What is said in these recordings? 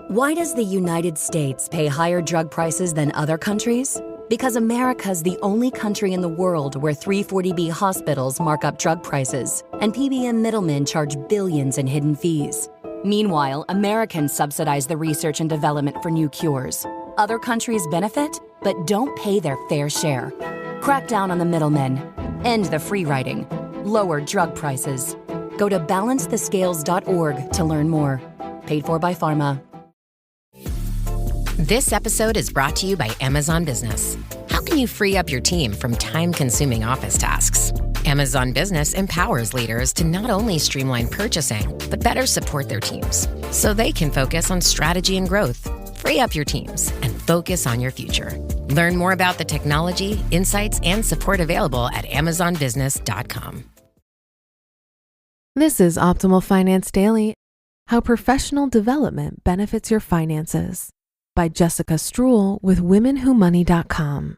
Why does the United States pay higher drug prices than other countries? Because America's the only country in the world where 340B hospitals mark up drug prices and PBM middlemen charge billions in hidden fees. Meanwhile, Americans subsidize the research and development for new cures. Other countries benefit, but don't pay their fair share. Crack down on the middlemen. End the free riding. Lower drug prices. Go to balancethescales.org to learn more. Paid for by Pharma. This episode is brought to you by Amazon Business. How can you free up your team from time-consuming office tasks? Amazon Business empowers leaders to not only streamline purchasing, but better support their teams so they can focus on strategy and growth. Free up your teams and focus on your future. Learn more about the technology, insights, and support available at amazonbusiness.com. This is Optimal Finance Daily, How Professional Development Benefits Your Finances, by Jessica Strull with WomenWhoMoney.com.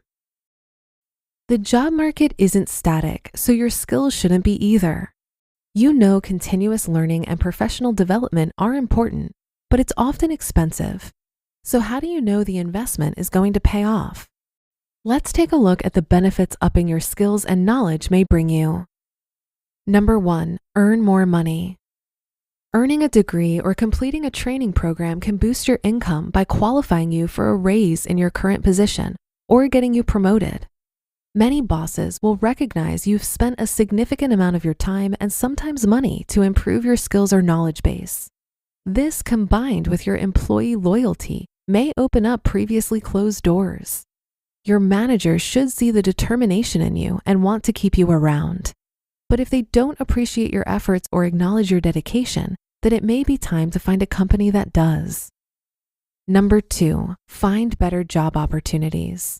The job market isn't static, so your skills shouldn't be either. You know continuous learning and professional development are important, but it's often expensive. So how do you know the investment is going to pay off? Let's take a look at the benefits upping your skills and knowledge may bring you. Number 1, earn more money. Earning a degree or completing a training program can boost your income by qualifying you for a raise in your current position or getting you promoted. Many bosses will recognize you've spent a significant amount of your time and sometimes money to improve your skills or knowledge base. This, combined with your employee loyalty, may open up previously closed doors. Your manager should see the determination in you and want to keep you around. But if they don't appreciate your efforts or acknowledge your dedication, then it may be time to find a company that does. Number 2, find better job opportunities.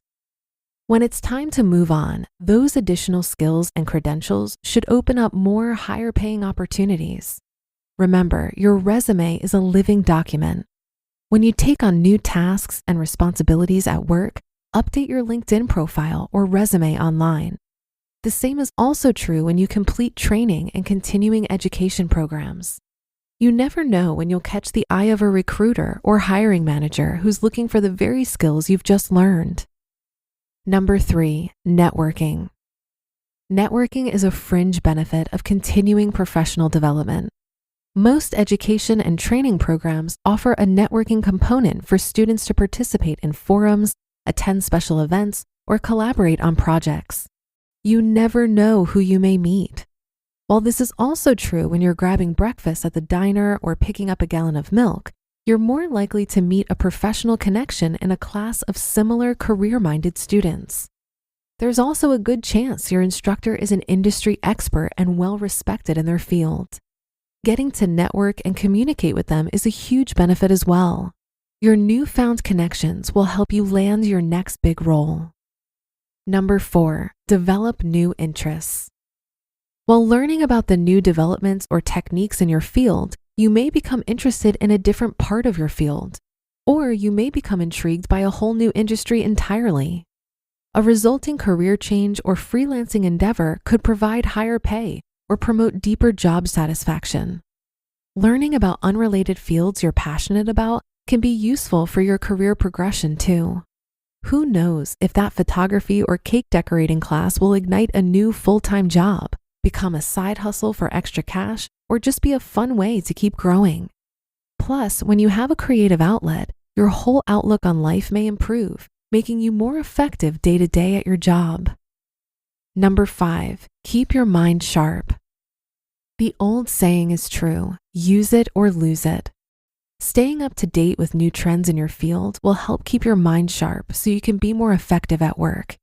When it's time to move on, those additional skills and credentials should open up more higher paying opportunities. Remember, your resume is a living document. When you take on new tasks and responsibilities at work, update your LinkedIn profile or resume online. The same is also true when you complete training and continuing education programs. You never know when you'll catch the eye of a recruiter or hiring manager who's looking for the very skills you've just learned. Number 3, networking. Networking is a fringe benefit of continuing professional development. Most education and training programs offer a networking component for students to participate in forums, attend special events, or collaborate on projects. You never know who you may meet. While this is also true when you're grabbing breakfast at the diner or picking up a gallon of milk, you're more likely to meet a professional connection in a class of similar career-minded students. There's also a good chance your instructor is an industry expert and well-respected in their field. Getting to network and communicate with them is a huge benefit as well. Your newfound connections will help you land your next big role. Number 4, develop new interests. While learning about the new developments or techniques in your field, you may become interested in a different part of your field, or you may become intrigued by a whole new industry entirely. A resulting career change or freelancing endeavor could provide higher pay or promote deeper job satisfaction. Learning about unrelated fields you're passionate about can be useful for your career progression too. Who knows if that photography or cake decorating class will ignite a new full-time job, become a side hustle for extra cash, or just be a fun way to keep growing. Plus, when you have a creative outlet, your whole outlook on life may improve, making you more effective day to day at your job. Number 5, keep your mind sharp. The old saying is true, use it or lose it. Staying up to date with new trends in your field will help keep your mind sharp so you can be more effective at work.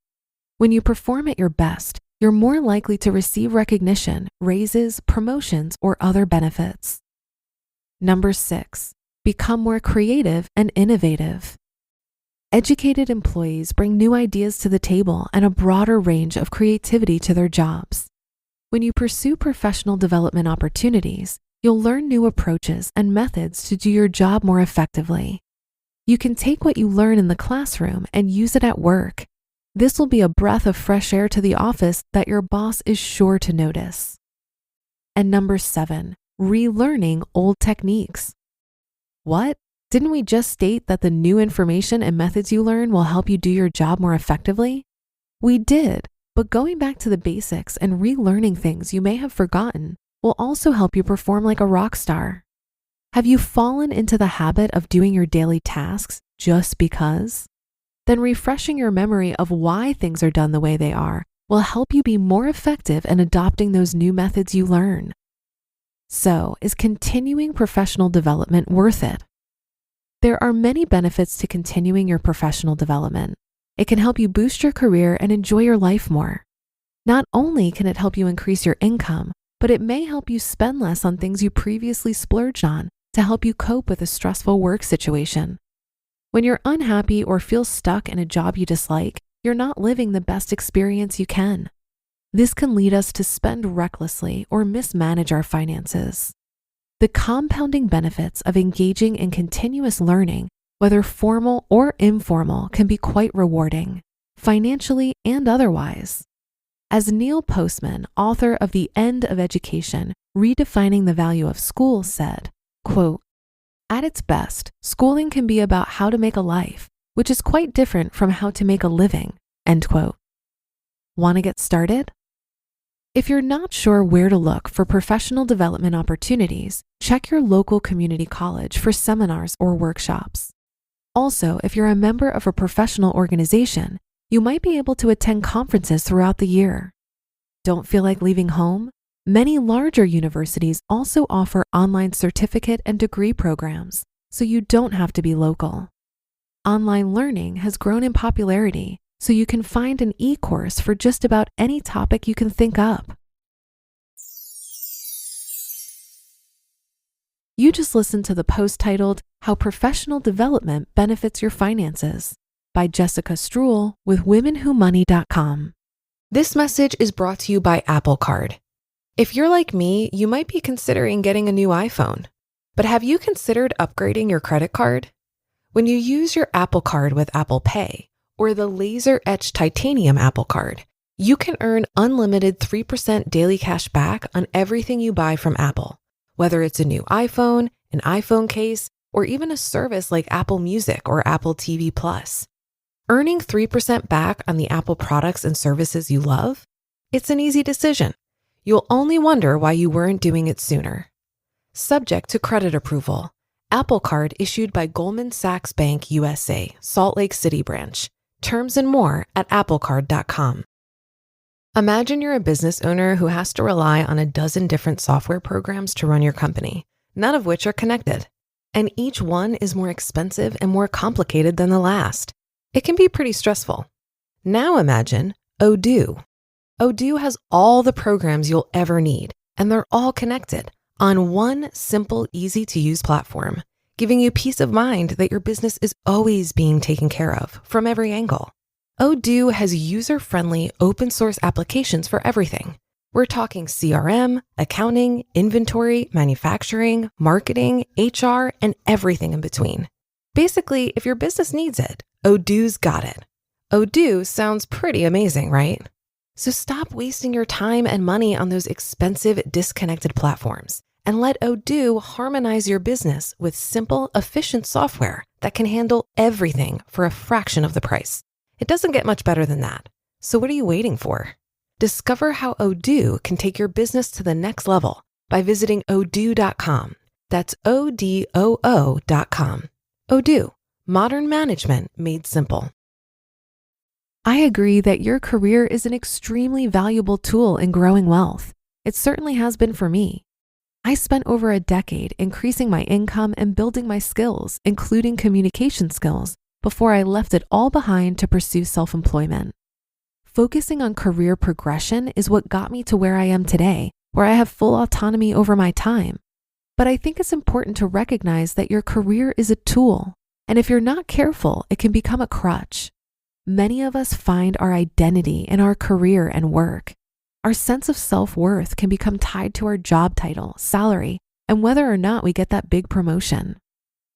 When you perform at your best, you're more likely to receive recognition, raises, promotions, or other benefits. Number 6, become more creative and innovative. Educated employees bring new ideas to the table and a broader range of creativity to their jobs. When you pursue professional development opportunities, you'll learn new approaches and methods to do your job more effectively. You can take what you learn in the classroom and use it at work. This will be a breath of fresh air to the office that your boss is sure to notice. And number 7, relearning old techniques. What? Didn't we just state that the new information and methods you learn will help you do your job more effectively? We did, but going back to the basics and relearning things you may have forgotten will also help you perform like a rock star. Have you fallen into the habit of doing your daily tasks just because? Then refreshing your memory of why things are done the way they are will help you be more effective in adopting those new methods you learn. So, is continuing professional development worth it? There are many benefits to continuing your professional development. It can help you boost your career and enjoy your life more. Not only can it help you increase your income, but it may help you spend less on things you previously splurged on to help you cope with a stressful work situation. When you're unhappy or feel stuck in a job you dislike, you're not living the best experience you can. This can lead us to spend recklessly or mismanage our finances. The compounding benefits of engaging in continuous learning, whether formal or informal, can be quite rewarding, financially and otherwise. As Neil Postman, author of The End of Education, Redefining the Value of School, said, quote, "At its best, schooling can be about how to make a life, which is quite different from how to make a living," end quote. Want to get started? If you're not sure where to look for professional development opportunities, check your local community college for seminars or workshops. Also, if you're a member of a professional organization, you might be able to attend conferences throughout the year. Don't feel like leaving home? Many larger universities also offer online certificate and degree programs, so you don't have to be local. Online learning has grown in popularity, so you can find an e-course for just about any topic you can think up. You just listened to the post titled, "How Professional Development Benefits Your Finances" by Jessica Strull with WomenWhoMoney.com. This message is brought to you by Apple Card. If you're like me, you might be considering getting a new iPhone. But have you considered upgrading your credit card? When you use your Apple Card with Apple Pay, or the laser-etched titanium Apple Card, you can earn unlimited 3% daily cash back on everything you buy from Apple, whether it's a new iPhone, an iPhone case, or even a service like Apple Music or Apple TV Plus. Earning 3% back on the Apple products and services you love? It's an easy decision. You'll only wonder why you weren't doing it sooner. Subject to credit approval. Apple Card issued by Goldman Sachs Bank USA, Salt Lake City branch. Terms and more at applecard.com. Imagine you're a business owner who has to rely on a dozen different software programs to run your company, none of which are connected. And each one is more expensive and more complicated than the last. It can be pretty stressful. Now imagine Odoo. Odoo has all the programs you'll ever need, and they're all connected on one simple, easy-to-use platform, giving you peace of mind that your business is always being taken care of from every angle. Odoo has user-friendly, open-source applications for everything. We're talking CRM, accounting, inventory, manufacturing, marketing, HR, and everything in between. Basically, if your business needs it, Odoo's got it. Odoo sounds pretty amazing, right? So stop wasting your time and money on those expensive, disconnected platforms and let Odoo harmonize your business with simple, efficient software that can handle everything for a fraction of the price. It doesn't get much better than that. So what are you waiting for? Discover how Odoo can take your business to the next level by visiting odoo.com. That's ODOO.com. Odoo, modern management made simple. I agree that your career is an extremely valuable tool in growing wealth. It certainly has been for me. I spent over a decade increasing my income and building my skills, including communication skills, before I left it all behind to pursue self-employment. Focusing on career progression is what got me to where I am today, where I have full autonomy over my time. But I think it's important to recognize that your career is a tool, and if you're not careful, it can become a crutch. Many of us find our identity in our career and work. Our sense of self-worth can become tied to our job title, salary, and whether or not we get that big promotion.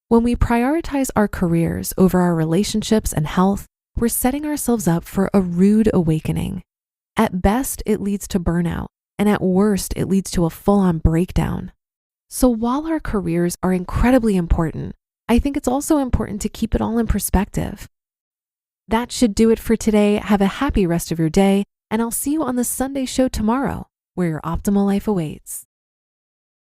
When we prioritize our careers over our relationships and health, we're setting ourselves up for a rude awakening. At best, it leads to burnout, and at worst, it leads to a full-on breakdown. So while our careers are incredibly important, I think it's also important to keep it all in perspective. That should do it for today. Have a happy rest of your day, and I'll see you on the Sunday show tomorrow, where your optimal life awaits.